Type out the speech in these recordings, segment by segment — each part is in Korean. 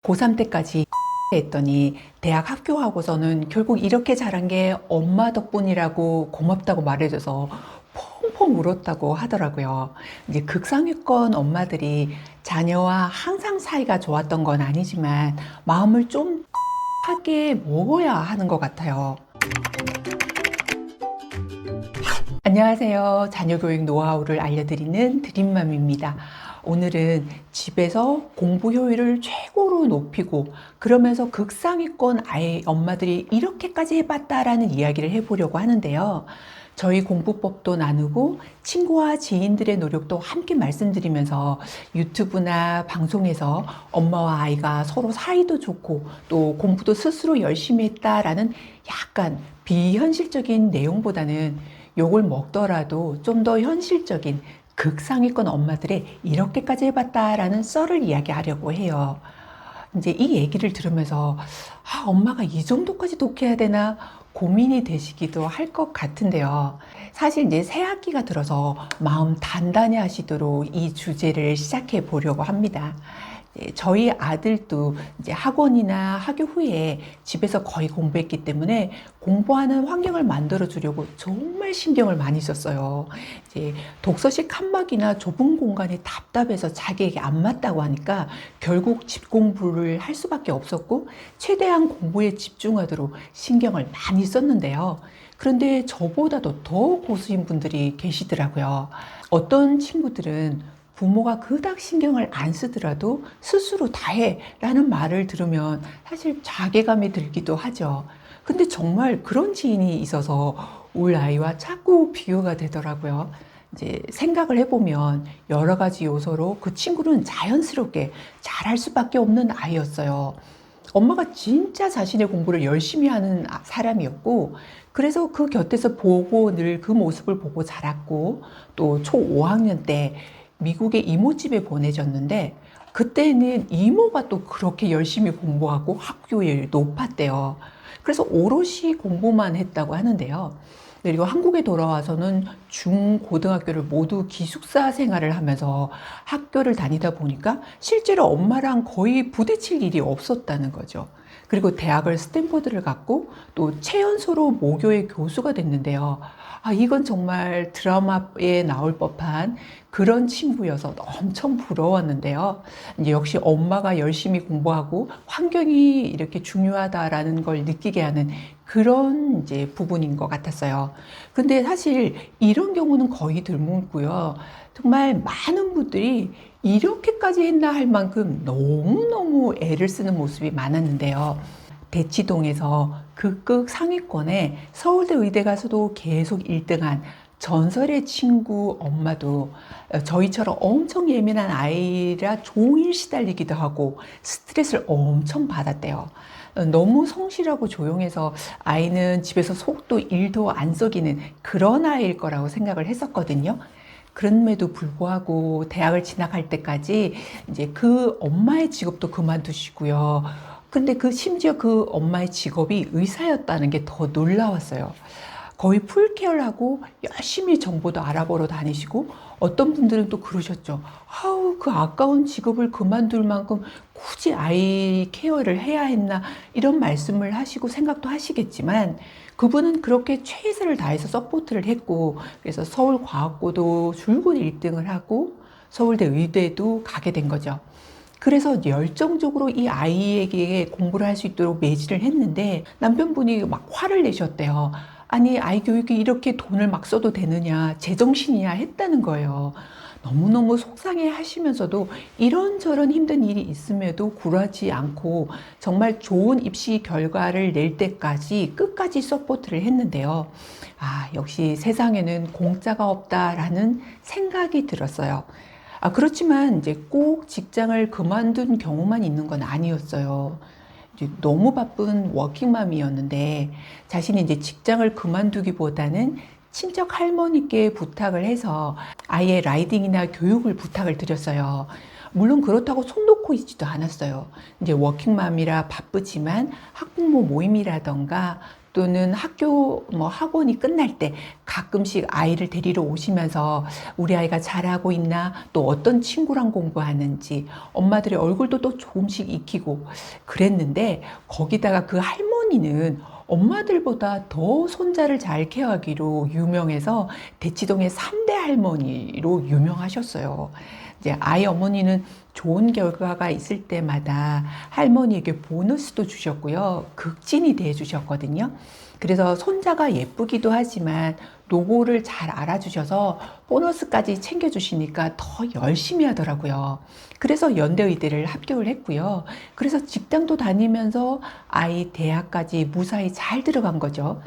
고3 때까지 했더니 대학 합격하고서는 결국 이렇게 자란 게 엄마 덕분이라고 고맙다고 말해줘서 펑펑 울었다고 하더라고요. 이제 극상위권 엄마들이 자녀와 항상 사이가 좋았던 건 아니지만 마음을 좀 하게 먹어야 하는 것 같아요. 안녕하세요. 자녀교육 노하우를 알려드리는 드림맘입니다. 오늘은 집에서 공부 효율을 최고로 높이고 그러면서 극상위권 아이 엄마들이 이렇게까지 해봤다라는 이야기를 해보려고 하는데요. 저희 공부법도 나누고 친구와 지인들의 노력도 함께 말씀드리면서 유튜브나 방송에서 엄마와 아이가 서로 사이도 좋고 또 공부도 스스로 열심히 했다라는 약간 비현실적인 내용보다는 욕을 먹더라도 좀 더 현실적인 극상위권 엄마들의 이렇게까지 해봤다라는 썰을 이야기하려고 해요. 이제 이 얘기를 들으면서 엄마가 이 정도까지 독해야 되나 고민이 되시기도 할 것 같은데요. 사실 이제 새 학기가 들어서 마음 단단히 하시도록 이 주제를 시작해 보려고 합니다. 저희 아들도 이제 학원이나 학교 후에 집에서 거의 공부했기 때문에 공부하는 환경을 만들어 주려고 정말 신경을 많이 썼어요. 이제 독서실 칸막이나 좁은 공간이 답답해서 자기에게 안 맞다고 하니까 결국 집 공부를 할 수밖에 없었고 최대한 공부에 집중하도록 신경을 많이 썼는데요. 그런데 저보다도 더 고수인 분들이 계시더라고요. 어떤 친구들은 부모가 그닥 신경을 안 쓰더라도 스스로 다 해 라는 말을 들으면 사실 자괴감이 들기도 하죠. 근데 정말 그런 지인이 있어서 울 아이와 자꾸 비교가 되더라고요. 이제 생각을 해보면 여러 가지 요소로 그 친구는 자연스럽게 잘할 수밖에 없는 아이였어요. 엄마가 진짜 자신의 공부를 열심히 하는 사람이었고, 그래서 그 곁에서 보고 늘 그 모습을 보고 자랐고, 또 초 5학년 때 미국의 이모집에 보내졌는데 그때는 이모가 또 그렇게 열심히 공부하고 학교에 높았대요. 그래서 오롯이 공부만 했다고 하는데요. 그리고 한국에 돌아와서는 중, 고등학교를 모두 기숙사 생활을 하면서 학교를 다니다 보니까 실제로 엄마랑 거의 부딪힐 일이 없었다는 거죠. 그리고 대학을 스탠포드를 갔고 또 최연소로 모교의 교수가 됐는데요. 이건 정말 드라마에 나올 법한 그런 친구여서 엄청 부러웠는데요. 이제 역시 엄마가 열심히 공부하고 환경이 이렇게 중요하다라는 걸 느끼게 하는 그런 이제 부분인 것 같았어요. 근데 사실 이런 경우는 거의 드물고요. 정말 많은 분들이 이렇게까지 했나 할 만큼 너무너무 애를 쓰는 모습이 많았는데요. 대치동에서 극극 상위권에 서울대 의대 가서도 계속 1등한 전설의 친구 엄마도 저희처럼 엄청 예민한 아이라 종일 시달리기도 하고 스트레스를 엄청 받았대요. 너무 성실하고 조용해서 아이는 집에서 속도 1도 안 썩이는 그런 아이일 거라고 생각을 했었거든요. 그럼에도 불구하고 대학을 진학할 때까지 이제 그 엄마의 직업도 그만두시고요. 근데 심지어 그 엄마의 직업이 의사였다는 게 더 놀라웠어요. 거의 풀케어를 하고 열심히 정보도 알아보러 다니시고 어떤 분들은 또 그러셨죠. 그 아까운 직업을 그만둘 만큼 굳이 아이 케어를 해야 했나 이런 말씀을 하시고 생각도 하시겠지만 그분은 그렇게 최선을 다해서 서포트를 했고 그래서 서울과학고도 줄곧 1등을 하고 서울대 의대도 가게 된 거죠. 그래서 열정적으로 이 아이에게 공부를 할 수 있도록 매질을 했는데 남편분이 막 화를 내셨대요. 아니, 아이 교육이 이렇게 돈을 막 써도 되느냐, 제정신이야 했다는 거예요. 너무너무 속상해 하시면서도 이런저런 힘든 일이 있음에도 굴하지 않고 정말 좋은 입시 결과를 낼 때까지 끝까지 서포트를 했는데요. 역시 세상에는 공짜가 없다라는 생각이 들었어요. 그렇지만 이제 꼭 직장을 그만둔 경우만 있는 건 아니었어요. 이제 너무 바쁜 워킹맘이었는데 자신이 이제 직장을 그만두기보다는 친척 할머니께 부탁을 해서 아이의 라이딩이나 교육을 부탁을 드렸어요. 물론 그렇다고 손 놓고 있지도 않았어요. 이제 워킹맘이라 바쁘지만 학부모 모임이라던가 또는 학교 뭐 학원이 끝날 때 가끔씩 아이를 데리러 오시면서 우리 아이가 잘하고 있나, 또 어떤 친구랑 공부하는지 엄마들의 얼굴도 또 조금씩 익히고 그랬는데, 거기다가 그 할머니는 엄마들보다 더 손자를 잘 케어하기로 유명해서 대치동의 3대 할머니로 유명하셨어요. 이제 아이 어머니는 좋은 결과가 있을 때마다 할머니에게 보너스도 주셨고요. 극진히 대해주셨거든요. 그래서 손자가 예쁘기도 하지만 노고를 잘 알아주셔서 보너스까지 챙겨주시니까 더 열심히 하더라고요. 그래서 연대의대를 합격을 했고요. 그래서 직장도 다니면서 아이 대학까지 무사히 잘 들어간 거죠.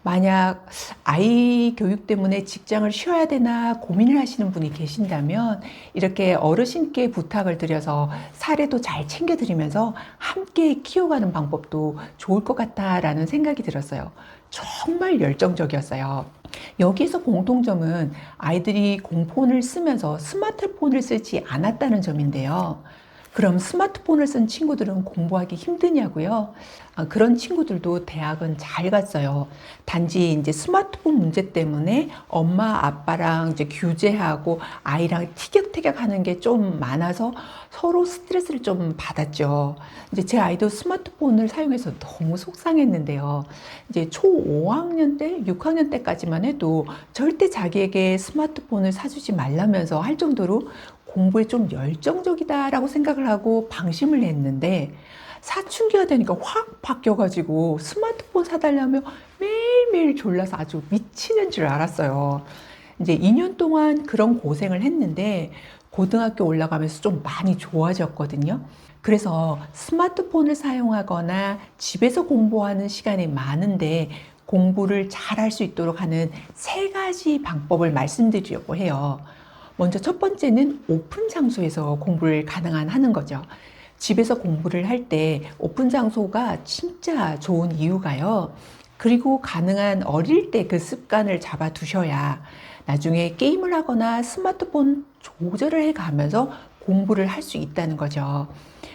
만약 아이 교육 때문에 직장을 쉬어야 되나 고민을 하시는 분이 계신다면, 이렇게 어르신께 부탁을 드려서 사례도 잘 챙겨드리면서 함께 키워가는 방법도 좋을 것 같다라는 생각이 들었어요. 정말 열정적이었어요. 여기서 공통점은 아이들이 공폰을 쓰면서 스마트폰을 쓰지 않았다는 점인데요. 그럼 스마트폰을 쓴 친구들은 공부하기 힘드냐고요? 그런 친구들도 대학은 잘 갔어요. 단지 이제 스마트폰 문제 때문에 엄마 아빠랑 이제 규제하고 아이랑 티격태격 하는 게 좀 많아서 서로 스트레스를 좀 받았죠. 이제 제 아이도 스마트폰을 사용해서 너무 속상했는데요. 이제 초 5학년 때, 6학년 때까지만 해도 절대 자기에게 스마트폰을 사주지 말라면서 할 정도로 공부에 좀 열정적이다라고 생각을 하고 방심을 했는데, 사춘기가 되니까 확 바뀌어가지고 스마트폰 사달라며 매일매일 졸라서 아주 미치는 줄 알았어요. 이제 2년 동안 그런 고생을 했는데 고등학교 올라가면서 좀 많이 좋아졌거든요. 그래서 스마트폰을 사용하거나 집에서 공부하는 시간이 많은데 공부를 잘 할 수 있도록 하는 3가지 방법을 말씀드리려고 해요. 먼저 첫 번째는 오픈 장소에서 공부를 가능한 하는 거죠. 집에서 공부를 할 때 오픈 장소가 진짜 좋은 이유가요. 그리고 가능한 어릴 때 그 습관을 잡아 두셔야 나중에 게임을 하거나 스마트폰 조절을 해 가면서 공부를 할 수 있다는 거죠.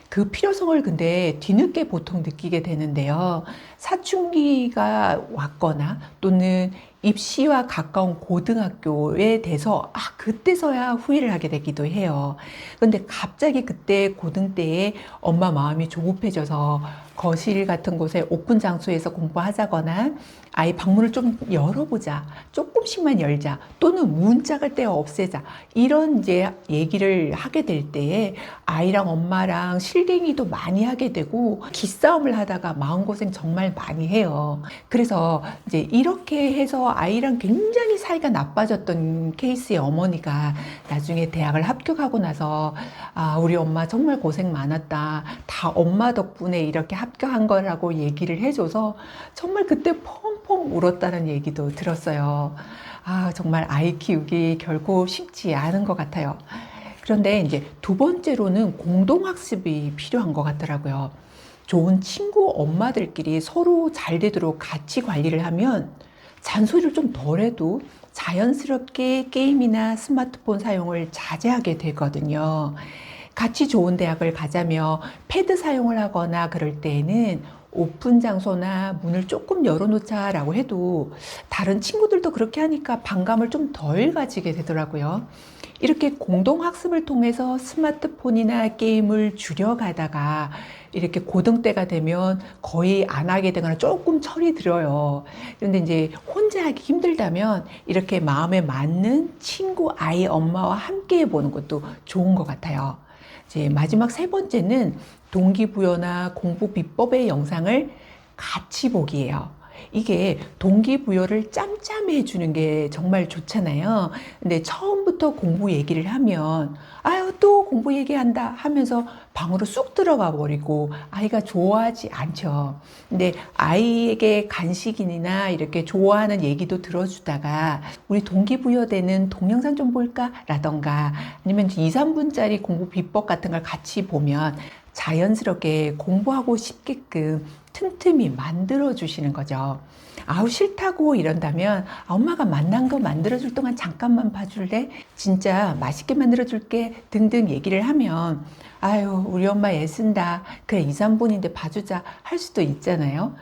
그 필요성을 근데 뒤늦게 보통 느끼게 되는데요. 사춘기가 왔거나 또는 입시와 가까운 고등학교에 돼서 그때서야 후회를 하게 되기도 해요. 근데 갑자기 그때 고등 때에 엄마 마음이 조급해져서 거실 같은 곳에 오픈 장소에서 공부하자거나 아이 방문을 좀 열어보자, 조금씩만 열자, 또는 문짝을 떼어 없애자, 이런 이제 얘기를 하게 될 때에 아이랑 엄마랑 실갱이도 많이 하게 되고 기싸움을 하다가 마음고생 정말 많이 해요. 그래서 이제 이렇게 해서 아이랑 굉장히 사이가 나빠졌던 케이스의 어머니가 나중에 대학을 합격하고 나서 우리 엄마 정말 고생 많았다, 다 엄마 덕분에 이렇게 합격한 거라고 얘기를 해줘서 정말 그때 펑펑 울었다는 얘기도 들었어요. 정말 아이 키우기 결코 쉽지 않은 것 같아요. 그런데 이제 두 번째로는 공동학습이 필요한 것 같더라고요. 좋은 친구 엄마들끼리 서로 잘 되도록 같이 관리를 하면 잔소리를 좀 덜해도 자연스럽게 게임이나 스마트폰 사용을 자제하게 되거든요. 같이 좋은 대학을 가자며 패드 사용을 하거나 그럴 때에는 오픈 장소나 문을 조금 열어놓자라고 해도 다른 친구들도 그렇게 하니까 반감을 좀 덜 가지게 되더라고요. 이렇게 공동학습을 통해서 스마트폰이나 게임을 줄여가다가 이렇게 고등 때가 되면 거의 안 하게 되거나 조금 철이 들어요. 그런데 이제 혼자 하기 힘들다면 이렇게 마음에 맞는 친구, 아이, 엄마와 함께 해보는 것도 좋은 것 같아요. 이제 마지막 3번째는 동기부여나 공부 비법의 영상을 같이 보기예요. 이게 동기부여를 짬짬이 해주는 게 정말 좋잖아요. 근데 처음부터 공부 얘기를 하면 또 공부 얘기한다 하면서 방으로 쑥 들어가 버리고 아이가 좋아하지 않죠. 근데 아이에게 간식이나 이렇게 좋아하는 얘기도 들어주다가 우리 동기부여되는 동영상 좀 볼까? 라던가 아니면 2, 3분짜리 공부 비법 같은 걸 같이 보면 자연스럽게 공부하고 싶게끔 틈틈이 만들어 주시는 거죠. 싫다고 이런다면 엄마가 맛난 거 만들어 줄 동안 잠깐만 봐줄래? 진짜 맛있게 만들어 줄게 등등 얘기를 하면 우리 엄마 애쓴다, 그래 2, 3분인데 봐주자 할 수도 있잖아요.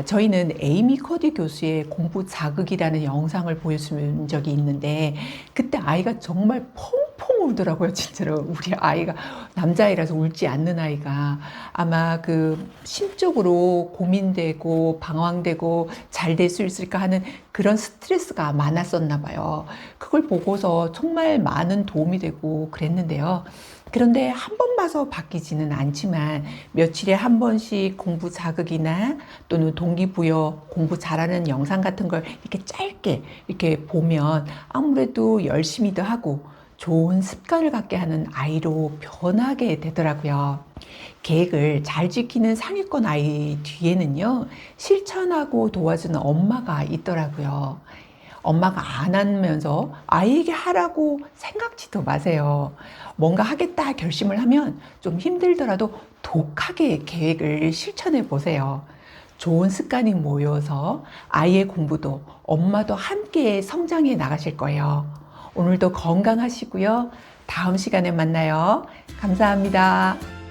저희는 에이미 커디 교수의 공부 자극이라는 영상을 보여준 적이 있는데 그때 아이가 정말 펑펑 울더라고요. 진짜로 우리 아이가 남자아이라서 울지 않는 아이가 아마 그 심적으로 고민되고 방황되고 잘 될 수 있을까 하는 그런 스트레스가 많았었나 봐요. 그걸 보고서 정말 많은 도움이 되고 그랬는데요. 그런데 한 번 봐서 바뀌지는 않지만 며칠에 한 번씩 공부 자극이나 또는 동기부여 공부 잘하는 영상 같은 걸 이렇게 짧게 이렇게 보면 아무래도 열심히도 하고 좋은 습관을 갖게 하는 아이로 변하게 되더라고요. 계획을 잘 지키는 상위권 아이 뒤에는요, 실천하고 도와주는 엄마가 있더라고요. 엄마가 안 하면서 아이에게 하라고 생각지도 마세요. 뭔가 하겠다 결심을 하면 좀 힘들더라도 독하게 계획을 실천해 보세요. 좋은 습관이 모여서 아이의 공부도 엄마도 함께 성장해 나가실 거예요. 오늘도 건강하시고요. 다음 시간에 만나요. 감사합니다.